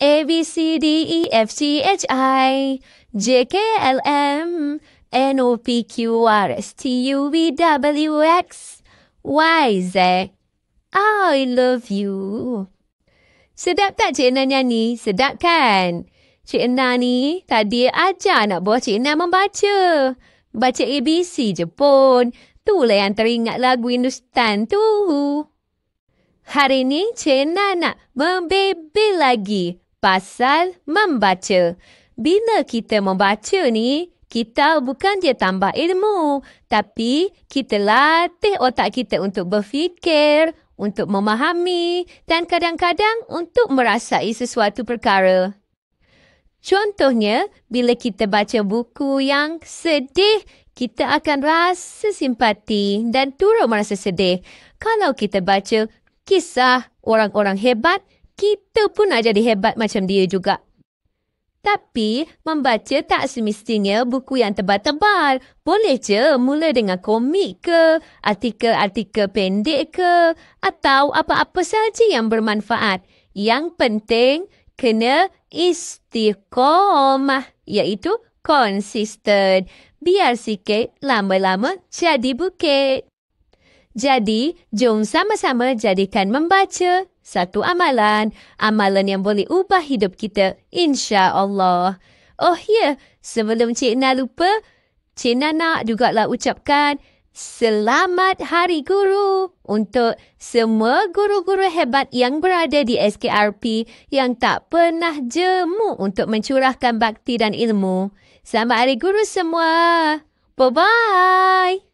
A, B, C, D, E, F, G, H, I, J, K, L, M, N, O, P, Q, R, S, T, U, V, W, X, Y, Z. I love you. Sedap tak Cik Ena nyanyi? Sedap kan? Cik Ena ni tadi ajar nak bawa Cik Ena membaca. Baca ABC je pun. Itulah yang teringat lagu Hindustan tu. Hari ni Cik Ena nak membebel lagi pasal membaca. Bila kita membaca ni, kita bukan je tambah ilmu. Tapi kita latih otak kita untuk berfikir, untuk memahami dan kadang-kadang untuk merasai sesuatu perkara. Contohnya, bila kita baca buku yang sedih, kita akan rasa simpati dan turut merasa sedih. Kalau kita baca kisah orang-orang hebat, kita pun nak jadi hebat macam dia juga. Tapi, membaca tak semestinya buku yang tebal-tebal. Boleh je mula dengan komik ke, artikel-artikel pendek ke, atau apa-apa saja yang bermanfaat. Yang penting, kena istiqomah, iaitu konsisten. Biar sikit, lama-lama jadi bukit. Jadi, jom sama-sama jadikan membaca satu amalan. Amalan yang boleh ubah hidup kita, insya-Allah. Oh ya, sebelum Cik Ena lupa, Cik Ena nak jugalah ucapkan Selamat Hari Guru untuk semua guru-guru hebat yang berada di SKRP yang tak pernah jemu untuk mencurahkan bakti dan ilmu. Selamat Hari Guru semua. Bye-bye.